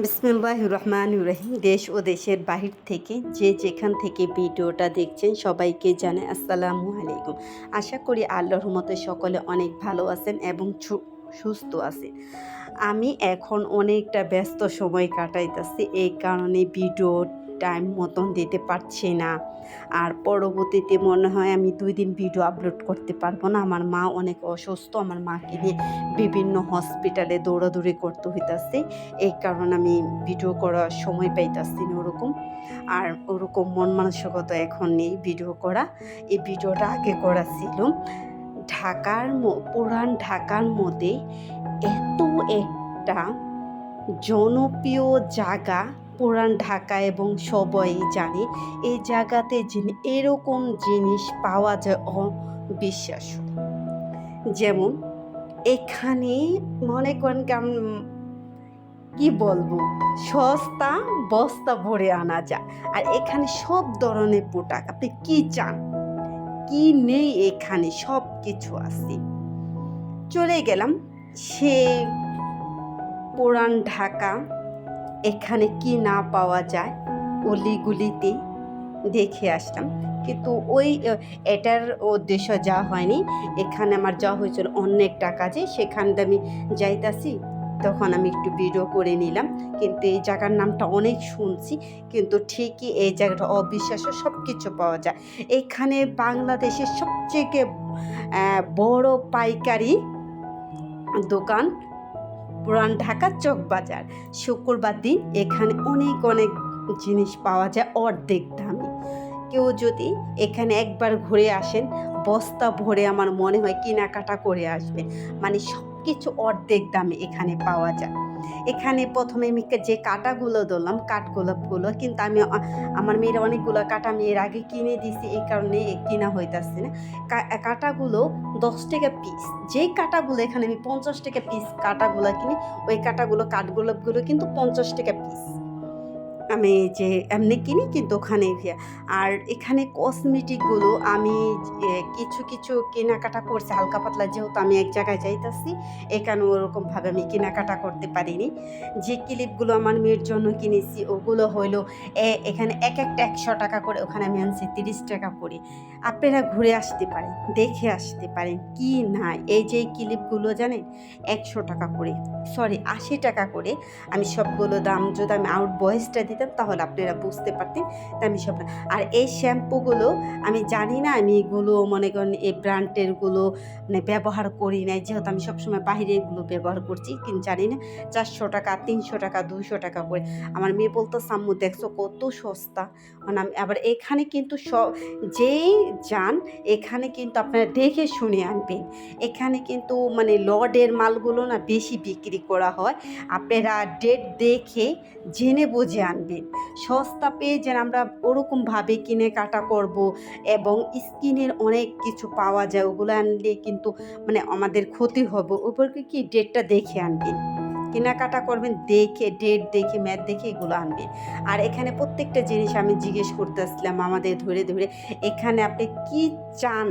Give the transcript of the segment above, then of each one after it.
বিসমিল্লাহির রহমানির রহিম। দেশ ও দেশের বাহির থেকে যে যেখান থেকে ভিডিওটা দেখছেন সবাইকে জানাই আসসালামু আলাইকুম। আশা করি আল্লাহর রহমতে সকলে অনেক ভালো আছেন এবং সুস্থ আছেন। আমি এখন অনেকটা ব্যস্ত সময় কাটাইতেছি, এই কারণে ভিডিও টাইম মতন দিতে পারছি না। আর পরবর্তীতে মনে হয় আমি 2 দিন ভিডিও আপলোড করতে পারবো না। আমার মা অনেক অসুস্থ, আমার মাকে নিয়ে বিভিন্ন হসপিটালে দৌড়াদৌড়ি করতে হইতাছে, এই কারণে আমি ভিডিও করার সময় পাইতাছি না ওরকম। আর ওরকম মন মানসিকতা এখন নেই ভিডিও করা। এই ভিডিওটা আগে করা ছিল পুরান ঢাকার মধ্যে এত একটা জনপ্রিয় জায়গা পুরান ঢাকা, এবং সবাই জানে এই জায়গাতে এরকম জিনিস পাওয়া যায় অবিশ্বাস্য। যেমন এখানে মনে করেন কি বলবো, সস্তা বস্তা ভরে আনা যায়। আর এখানে সব ধরনের পোশাক, আপনি কি চান কি নেই এখানে সব কিছু আছে। চলে গেলাম সে পুরান ঢাকা, এখানে কি না পাওয়া যায় অলিগুলিতে দেখে আসলাম। কিন্তু এটার উদ্দেশ্য যাওয়া হয়নি। এখানে আমার যাওয়া হয়েছিল অনেক টাকা, যে সেখানে আমি যাইতাছি তখন আমি একটু ভিডিও করে নিলাম। কিন্তু এই জায়গার নামটা অনেক শুনছি, কিন্তু ঠিকই এই জায়গাটা অবিশ্বাস্য, সব কিছু পাওয়া যায় এখানে। বাংলাদেশের সবচেয়ে বড় পাইকারি দোকান পুরান ঢাকা চক বাজার। শুক্রবার দিন এখানে অনেক অনেক জিনিস পাওয়া যায় অর্ধেক দামে। কেউ যদি এখানে একবার ঘুরে আসেন, বস্তা ভরে আমার মনে হয় কেনাকাটা করে আসবেন। মানে সব কিছু অর্ধেক দামে এখানে পাওয়া যায়। এখানে প্রথমে আমি যে কাঁটাগুলো ধরলাম, কাঠগোলাপগুলো, কিন্তু আমার মেয়ের অনেকগুলো কাঁটা আমি এর আগে কিনে দিছি, এই কারণে কিনা হইতাছে না। কাঁটাগুলো 10 টাকা পিস। যেই কাঁটাগুলো এখানে আমি 50 টাকা পিস কাঁটাগুলো কিনি, ওই কাঠগোলাপগুলো কিন্তু 50 টাকা পিস আমি যে এমনি কিনি, কিন্তু ওখানে আর এখানে কসমেটিকগুলো আমি কিছু কিছু কেনাকাটা করছি হালকা পাতলা, যেহেতু আমি এক জায়গায় যাইতাছি, এখানে ওরকমভাবে আমি কেনাকাটা করতে পারিনি। যে ক্লিপগুলো আমার মেয়ের জন্য কিনেছি ওগুলো হইলো এখানে এক একটা 100 টাকা করে, ওখানে আমি আনছি 30 টাকা করে। আপনারা ঘুরে আসতে পারেন, দেখে আসতে পারেন কি নাই। এই যে ক্লিপগুলো জানেন 100 টাকা করে, সরি 80 টাকা করে। আমি সবগুলো দাম যদি আমি আউট ভয়েসটা দিতাম তাহলে আপনারা বুঝতে পারতেন। তাই আমি সব, আর এই শ্যাম্পুগুলো আমি জানি না, আমি এগুলো মনে করেন এই ব্র্যান্ডেরগুলো মানে ব্যবহার করি নাই, যেহেতু আমি সবসময় বাইরে এগুলো ব্যবহার করছি, কিন্তু জানি না 400 টাকা 300 টাকা 200 টাকা করে। আমার মেয়ে বলতো সাম্মু দেখছো কত সস্তা। মানে আমি আবার এখানে কিন্তু যেই যান এখানে কিন্তু আপনারা দেখে শুনে আনবেন। এখানে কিন্তু মানে লডের মালগুলো না বেশি বিক্রি করা হয়, আপনারা ডেট দেখে জেনে বুঝে আনবেন। সস্তা পেয়ে যেন আমরা ওরকমভাবে কেনাকাটা করব, এবং স্কিনের অনেক কিছু পাওয়া যায়, ওগুলো আনলে কিন্তু মানে আমাদের ক্ষতি হবে। ওপরকে কি ডেটটা দেখে আনবেন, কেনাকাটা করবেন দেখে, ডেট দেখে ম্যাথ দেখে এগুলো আনবেন। আর এখানে প্রত্যেকটা জিনিস আমি জিজ্ঞেস করতে আসলাম আমাদের ধরে ধরে, এখানে আপনি কি চান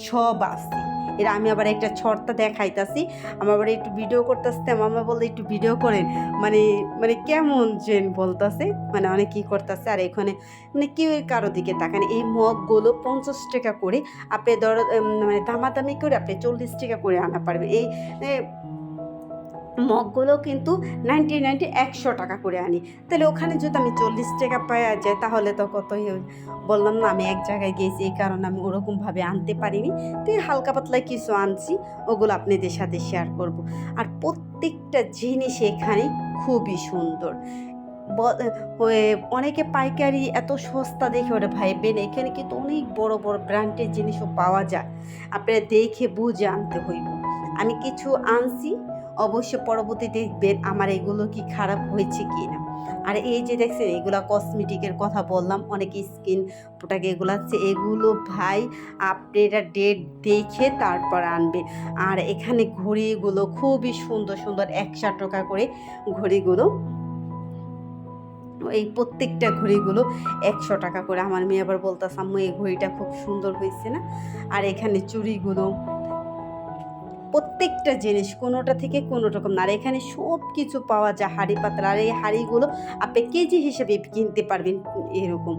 সব আছে। এর আমি আবার একটা ছড়তা দেখাইতাছি, আমার আবার একটু ভিডিও করতেছে, মামা বলতে একটু ভিডিও করেন, মানে মানে কেমন যেন বলতেছে, মানে অনেক কী করতেছে। আর এখানে মানে কেউ কারো দিকে তাকান। এই মগগুলো 50 টাকা করে, আপনি মানে দামাদামি করে আপনি 40 টাকা করে আনা পারবে। এই মগগুলো কিন্তু 100 টাকা করে আনি। তাহলে ওখানে যদি আমি 40 টাকা পাওয়া যায় তাহলে তো কতই। বললাম না আমি এক জায়গায় গিয়েছি, এই কারণে আমি ওরকমভাবে আনতে পারিনি। তো হালকা পাতলা কিছু আনছি, ওগুলো আপনাদের সাথে শেয়ার করব। আর প্রত্যেকটা জিনিস এখানে খুবই সুন্দর। অনেকে পাইকারি এত সস্তা দেখে ওটা ভাইবেন, এখানে কিন্তু অনেক বড় বড় ব্র্যান্ডের জিনিসও পাওয়া যায়, আপনারা দেখে বুঝে আনতে হইব। আমি কিছু আনছি, অবশ্য পরবর্তী দেখবেন আমার এগুলো কি খারাপ হয়েছে কি না। আর এই যে দেখছেন এগুলো কসমেটিকের কথা বললাম, অনেক স্কিন প্রোডাক্ট এগুলো আছে, এগুলো ভাই আপনারা ডেট দেখে তারপর আনবেন। আর এখানে ঘড়িগুলো খুবই সুন্দর সুন্দর, 100 টাকা করে ঘড়িগুলো। এই প্রত্যেকটা ঘড়িগুলো 100 টাকা করে। আমার মেয়ে আবার বলতেছে আম্মু এই ঘড়িটা খুব সুন্দর হয়েছে না। আর এখানে চুড়িগুলো প্রত্যেকটা জিনিস কোনোটা থেকে কোনো রকম না। আর এখানে সব কিছু পাওয়া যায়, হাঁড়ি পাতিল। আর এই হাঁড়িগুলো আপনি কেজি হিসেবে কিনতে পারবেন এরকম।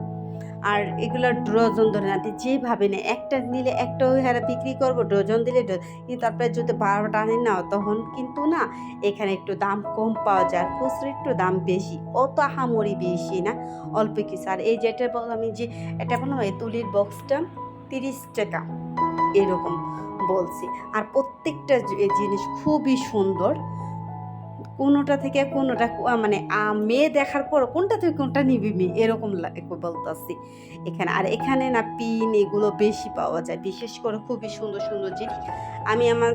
আর এগুলো ডজন ধরে না, আপনি যেভাবে নেয়, একটা নিলে একটা ওই হারে বিক্রি করবো, ডজন দিলে কিন্তু তারপরে যদি 12টা আনেন না, তখন কিন্তু না এখানে একটু দাম কম পাওয়া যায়, আর খুচরো একটু দাম বেশি, অত আহামরি বেশি না, অল্প কিছু। আর এই যেটা বললাম, আমি যে এটা বললাম এই তুলির বক্সটা 30 টাকা এরকম বলছি। আর প্রত্যেকটা জিনিস খুবই সুন্দর, কোনোটা থেকে কোনোটা মানে মেয়ে দেখার পর কোনটা থেকে কোনটা নিবি মেয়ে এরকম বলতেছি এখানে। আর এখানে না পিন এগুলো বেশি পাওয়া যায়, বিশেষ করে খুবই সুন্দর সুন্দর জিনিস। আমি আমার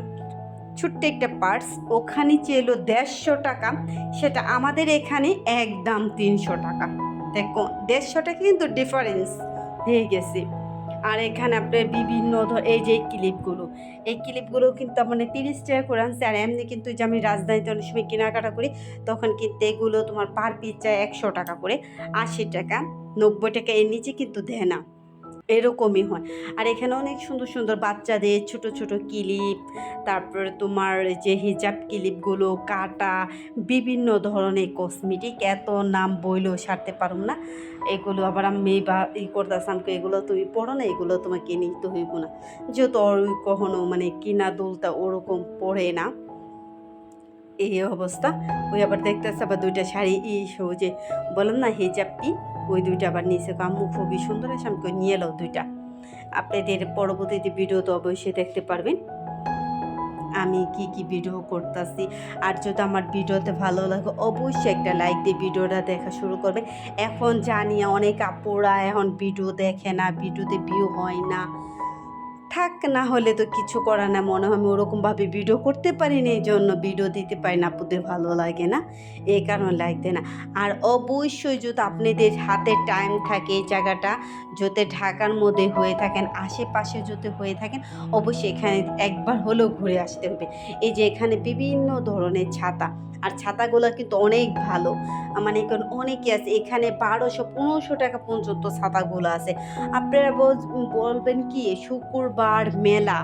ছোট্ট একটা পার্স ওখানে চেলো 150 টাকা, সেটা আমাদের এখানে একদম 300 টাকা। দেখো 150 টাকা কিন্তু ডিফারেন্স হয়ে গেছে। আর এখানে আপনার বিভিন্ন এই যে এই ক্লিপগুলো কিন্তু মানে 30 টাকা করে আনছে। আর এমনি কিন্তু যে আমি রাজধানীতে অনেক সময় কেনাকাটা করি, তখন কিন্তু এগুলো তোমার পার পিস চায় 100 টাকা করে, 80 টাকা, 90 টাকা, এর নিচে কিন্তু দেয় না, এরকমই হয়। আর এখানে অনেক সুন্দর সুন্দর বাচ্চাদের ছোট ছোট ক্লিপ, তারপরে তোমার যে হিজাব ক্লিপগুলো, কাটা, বিভিন্ন ধরনের কসমেটিক, এত নাম বইলেও সারতে পারব না। এগুলো আবার আমি বা করতেছাম, এগুলো তুমি পড়ো না, এগুলো তোমাকে নিতে হইব না, যেহেতু কখনো মানে কিনা দুলতা ওরকম পড়ে না, এই অবস্থা। ওই আবার দেখতেছে আবার 2টা শাড়ি যে বললাম না হিজাব পিন, ওই 2টা আবার নিচে আম্মু খুবই সুন্দর আছে, আমাকে নিয়ে এলো 2টা। আপনাদের পরবর্তীতে ভিডিও তো অবশ্যই দেখতে পারবেন আমি কি কি ভিডিও করতেছি। আর যদি আমার ভিডিওতে ভালো লাগে অবশ্যই একটা লাইক দিয়ে ভিডিওটা দেখা শুরু করবেন। এখন জানি অনেক আপুরা এখন ভিডিও দেখে না, ভিডিওতে ভিউ হয় না, থাক, না হলে তো কিছু করার না, মনে হয় আমি ওরকমভাবে ভিডিও করতে পারি না, এই জন্য ভিডিও দিতে পারি না, আপুদের ভালো লাগে না, এই কারণে লাইক দেয় না। আর অবশ্যই যদি আপনাদের হাতে টাইম থাকে, এই জায়গাটা যদি ঢাকার মধ্যে হয়ে থাকেন, আশেপাশে যদি হয়ে থাকেন, অবশ্যই এখানে একবার হলেও ঘুরে আসতে হবে। এই যে এখানে বিভিন্ন ধরনের ছাতা, আর ছাতাগুলো কিন্তু অনেক ভালো, মানে অনেকে আছে এখানে 1200-1500 টাকা পর্যন্ত ছাতাগুলো আছে। আপনারা বলবেন কি শুক্রবার মেলা,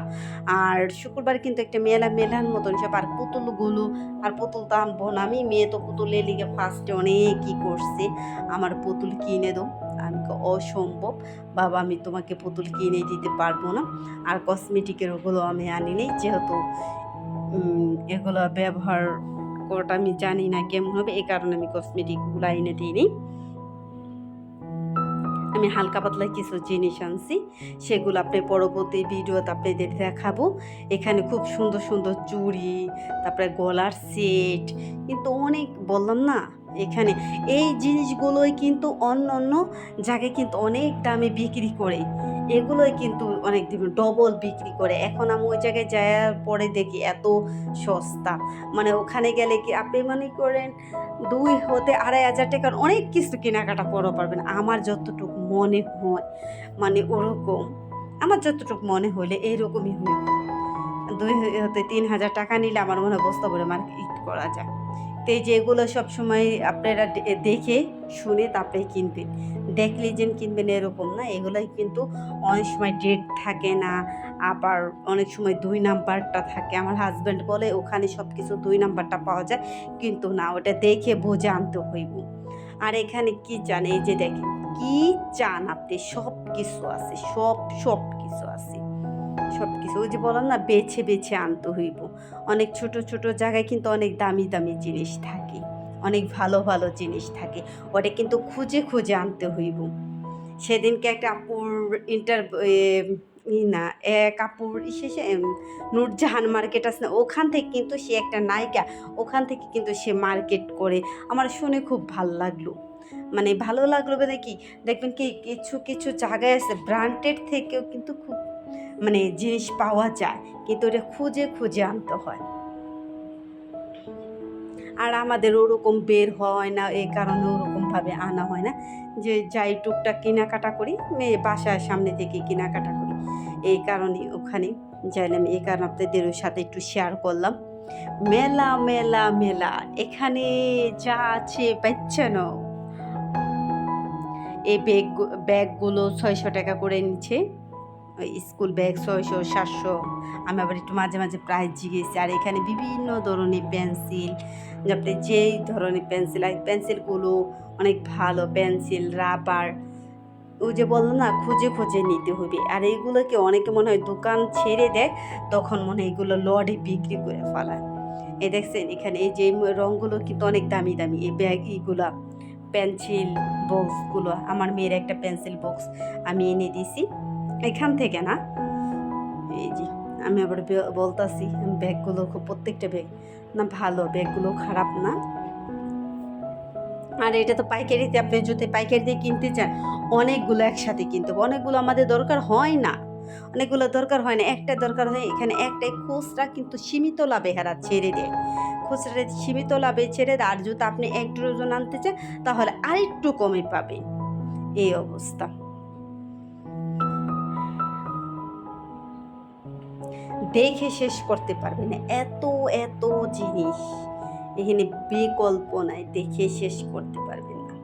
আর শুক্রবার কিন্তু একটা মেলার মতন সব। আর পুতুলগুলো, আর পুতুল তো আনবো না আমি, মেয়ে তো পুতুলের লিগে ফার্স্টে অনেক কি করছে, আমার পুতুল কিনে দাও। আমি অসম্ভব বাবা, আমি তোমাকে পুতুল কিনে দিতে পারবো না। আর কসমেটিকের ওগুলো আমি আনি নেই, যেহেতু এগুলো ব্যবহার করাটা আমি জানি না কেমন হবে, এই কারণে আমি কসমেটিকগুলো এনে দিইনি। আমি হালকা পাতলা কিছু জিনিস আনছি, সেগুলো আপনি পরবর্তী ভিডিওতে আপনাদের দেখাবো। এখানে খুব সুন্দর সুন্দর চুড়ি, তারপরে গলার সেট, কিন্তু অনেক বললাম না এখানে এই জিনিসগুলোই কিন্তু অন্য অন্য জায়গায় কিন্তু অনেক দামে বিক্রি করে, এগুলোই কিন্তু অনেক ডবল বিক্রি করে। এখন আমি ওই জায়গায় যাওয়ার পরে দেখি এত সস্তা, মানে ওখানে গেলে কি আপনি মনে করেন 2,000-2,500 টাকার অনেক কিছু কেনাকাটা করতে পারবেন। আমার যতটুকু মনে হয় মানে ওরকম, আমার যতটুকু মনে হলে এইরকমই হইব। 2,000-3,000 টাকা নিলে আমার মনে হয় বস্তা ভরে মার্কেট করা যায়। তো এই যে এগুলো সবসময় আপনারা দেখে শুনে তারপরে কিনবেন, দেখলে যে কিনবেন এরকম না, এগুলাই কিন্তু অনেক সময় ডেট থাকে না, আবার অনেক সময় 2 নাম্বারটা থাকে। আমার হাজব্যান্ড বলে ওখানে সব কিছু 2 নাম্বারটা পাওয়া যায়, কিন্তু না, ওটা দেখে বুঝে আনতে হইব। আর এখানে কি চান, এই যে দেখেন কি চান আপনি, সব কিছু আছে, সব কিছু আছে, সব কিছু। ওই যে বললাম না বেছে বেছে আনতে হইব। অনেক ছোট ছোট জায়গায় কিন্তু অনেক দামি দামি জিনিস থাকে, অনেক ভালো ভালো জিনিস থাকে, ওটা কিন্তু খুঁজে খুঁজে আনতে হইব। সেদিনকে একটা আপুর না এক আপুর শেষে নূরজাহান মার্কেট আছে না, ওখান থেকে কিন্তু সে একটা নায়িকা, ওখান থেকে কিন্তু সে মার্কেট করে, আমার শুনে খুব ভালো লাগলো। মানে ভালো লাগলো বলে কি, দেখবেন কি কিছু কিছু জায়গায় আছে ব্র্যান্ডেড থেকেও কিন্তু খুব মানে জিনিস পাওয়া যায়, কিন্তু ওটা খুঁজে খুঁজে আনতে হয়। আর আমাদের ওরকম বের হয় না, এই কারণে ওরকমভাবে আনা হয় না, যে যাই টুকটাক কেনাকাটা করি, মেয়ে বাসার সামনে থেকে কেনাকাটা করি, এই কারণে ওখানে যাইলাম, এই কারণে আপনাদের সাথে একটু শেয়ার করলাম। মেলা মেলা মেলা, এখানে যা আছে পাচ্ছে না। এই ব্যাগগুলো 600 টাকা করে নিচ্ছে, ওই স্কুল ব্যাগ 600-700। আমি আবার একটু মাঝে মাঝে প্রাইস জিজ্ঞেসি। আর এখানে বিভিন্ন ধরনের পেন্সিল, আপনি যেই ধরনের পেন্সিল, আর পেন্সিলগুলো অনেক ভালো পেন্সিল, রাবার। ওই যে বললাম না, খুঁজে খুঁজে নিতে হবে। আর এইগুলোকে অনেকে মনে হয় দোকান ছেড়ে দেয়, তখন মনে হয় এগুলো লডে বিক্রি করে ফেলায়। এই দেখছেন এখানে এই যে রঙগুলো কিন্তু অনেক দামি দামি। এই ব্যাগ এইগুলা পেন্সিল বক্সগুলো, আমার মেয়ের একটা পেন্সিল বক্স আমি এনে দিছি এখান থেকে না। এই যে আমি আবার বলতাছি ব্যাগগুলো খুব, প্রত্যেকটা ব্যাগ না ভালো, ব্যাগগুলো খারাপ না। আর এটা তো পাইকারিতে, আপনি যদি পাইকারি দিয়ে কিনতে চান অনেকগুলো একসাথে কিনতে হবে। অনেকগুলো আমাদের দরকার হয় না, অনেকগুলো দরকার হয় না, একটা দরকার হয়। এখানে একটাই খুচরা কিন্তু সীমিত লাভে হারা ছেড়ে দেয়, খুচরা সীমিত লাভে ছেড়ে দেয়। আর যদি আপনি 1 ডজন আনতে চান তাহলে আরেকটু কমে পাবেন। এই অবস্থা। দেখে শেষ করতে পারবে না, এত এত জিনিস এখানে বিকল্প নাই, দেখে শেষ করতে পারবেন না।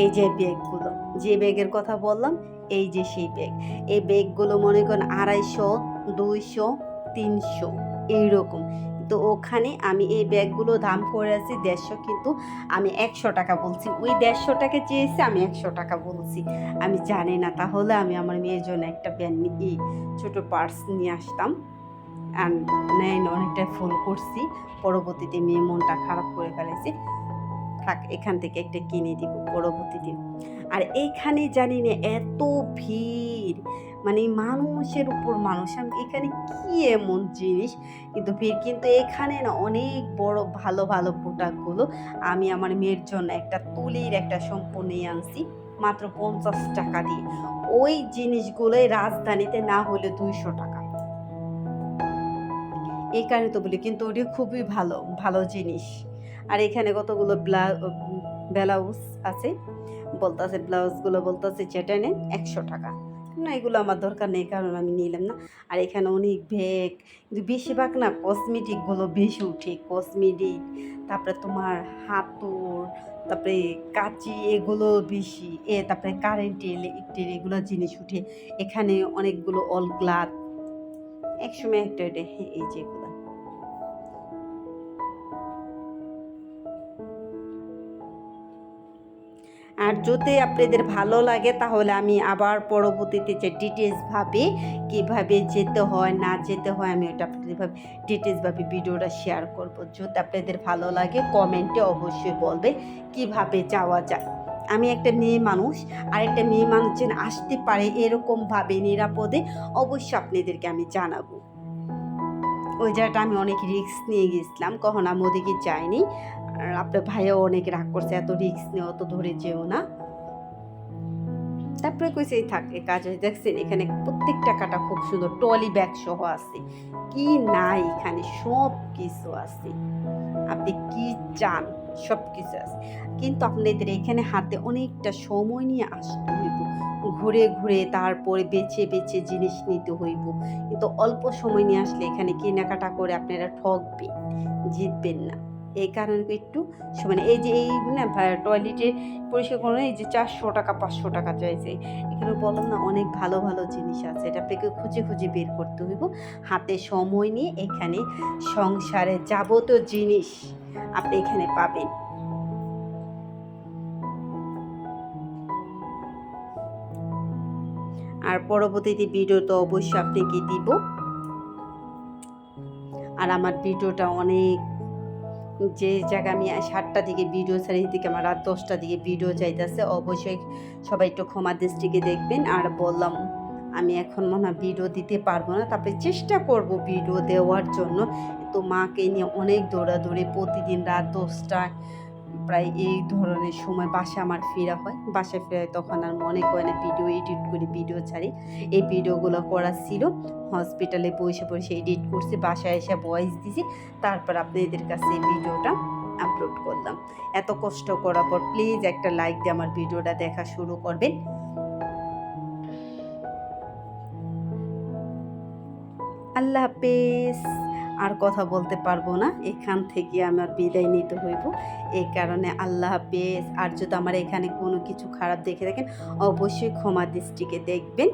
এই যে ব্যাগগুলো, যে ব্যাগের কথা বললাম, এই যে সেই ব্যাগ। এই ব্যাগগুলো মনে করেন 250, 200, 300 এইরকম। তো ওখানে আমি এই ব্যাগগুলো দাম করে আছি 150, কিন্তু আমি 100 টাকা বলছি। ওই 150 টাকা চেয়েছি, আমি 100 টাকা বলছি। আমি জানি না, তাহলে আমি আমার মেয়ের জন্য একটা ছোটো পার্স নিয়ে আসতাম। আর নেন অনেকটা ফুল করছি, পরবর্তীতে মেয়ে মনটা খারাপ করে ফেলেছে। থাক, এখান থেকে একটা কিনে দিব পরবর্তীতে। আর এইখানে জানি না এত ভিড়, মানে মানুষের উপর মানুষ। আমি এখানে কি এমন জিনিস, কিন্তু ভিড়। কিন্তু এখানে না অনেক বড় ভালো ভালো প্রোডাক্টগুলো। আমি আমার মেয়ের জন্য একটা তুলির একটা শ্যাম্পু নিয়ে আনছি মাত্র 50 টাকা দিয়ে। ওই জিনিসগুলোই রাজধানীতে না হলে 200 টাকা। এই কারণে তো বলি, কিন্তু ওটি খুবই ভালো ভালো জিনিস। আর এখানে কতগুলো ব্লাউজ আছে, বলতেছে ব্লাউজগুলো বলতেছে যেটা নেন 100 টাকা। না, এগুলো আমার দরকার নেই, কারণ আমি নিলাম না। আর এখানে অনেক ব্যাগ, কিন্তু বেশিরভাগ না কসমেটিকগুলো বেশি উঠে, কসমেটিক, তারপরে তোমার হাতুড়, তারপরে কাঁচি, এগুলো বেশি। তারপরে কারেন্টের ইলেকট্রিক এগুলো জিনিস উঠে। এখানে অনেকগুলো অল গ্লাস একসময় একটা এই যেগুলো। আর যদি আপনাদের ভালো লাগে তাহলে আমি আবার পরবর্তীতে যে ডিটেলসভাবে কীভাবে যেতে হয় না যেতে হয়, আমি ওটা আপনাদের ডিটেলসভাবে ভিডিওটা শেয়ার করব। যদি আপনাদের ভালো লাগে কমেন্টে অবশ্যই বলবে কিভাবে যাওয়া যায়। আমি একটা মেয়ে মানুষ, আর একটা মেয়ে মানুষ যেন আসতে পারে এরকমভাবে নিরাপদে, অবশ্যই আপনাদেরকে আমি জানাবো। ওই জায়গাটা আমি অনেক রিস্ক নিয়ে গেছিলাম, কখন আমি ওদিকে যাইনি। আর আপনার ভাইও অনেক রাগ করছে, এত রিস্ক নিয়ে অত ধরে যেও না। তারপরে কইছে থাকে কাজ হয়ে, দেখছেন এখানে প্রত্যেকটা কাটা খুব সুন্দর, ট্রলি ব্যাগ সহ আছে। কি নাই এখানে সব কিছু আছে, আপনি কি চান সব কিছু আছে। কিন্তু আপনাদের এখানে হাতে অনেকটা সময় নিয়ে আসতে হইব, ঘুরে ঘুরে তারপরে বেছে বেছে জিনিস নিতে হইব। কিন্তু অল্প সময় নিয়ে আসলে এখানে কেনাকাটা করে আপনারা ঠকবেন, জিতবেন না। এই কারণে একটু সময়, এই যে এই না টয়লেটের পরিষ্কার করে এই যে 400 টাকা 500 টাকা চাইছে। এখানে বললাম না অনেক ভালো ভালো জিনিস আছে, এটা আপনাকে খুঁজে খুঁজে বের করতে হইব। হাতে সময় নিয়ে এখানে সংসারের যাবতীয় জিনিস আপনি এখানে পাবেন। আর পরবর্তীতে ভিডিও তো অবশ্যই আপনাকে দিব। আর আমার ভিডিওটা অনেক, যে জায়গায় আমি 7টার দিকে ভিডিও ছাড়ি, দিকে আমার রাত 10টার দিকে ভিডিও যাইতেছে, অবশ্যই সবাই একটু ক্ষমা দৃষ্টিকে দেখবেন। আর বললাম আমি এখন মনে হয় ভিডিও দিতে পারবো না, তারপরে চেষ্টা করব ভিডিও দেওয়ার জন্য। তো মাকে নিয়ে অনেক দৌড়াদৌড়ি, প্রতিদিন রাত 10টায় প্রায় এই ধরনের সময় বাসায় আমার ফেরা হয়। বাসায় ফেরায় তখন আর মনে করে না ভিডিও এডিট করে ভিডিও ছাড়ি। এই ভিডিওগুলো করা ছিল হসপিটালে বসে বসে এডিট করছি, বাসায় এসে ভয়েস দিছি, তারপর আপনাদের কাছে এই ভিডিওটা আপলোড করলাম। এত কষ্ট করার পর প্লিজ একটা লাইক দিয়ে আমার ভিডিওটা দেখা শুরু করবেন। আল্লাহ হাফেজ। আর কথা বলতে পারবো না, এখান থেকে আমার বিদায় নিতে হইব। এই কারণে আল্লাহ হাফেজ। আর যদি আমার এখানে কোনো কিছু খারাপ দেখে থাকেন অবশ্যই ক্ষমা দৃষ্টিকে দেখবেন।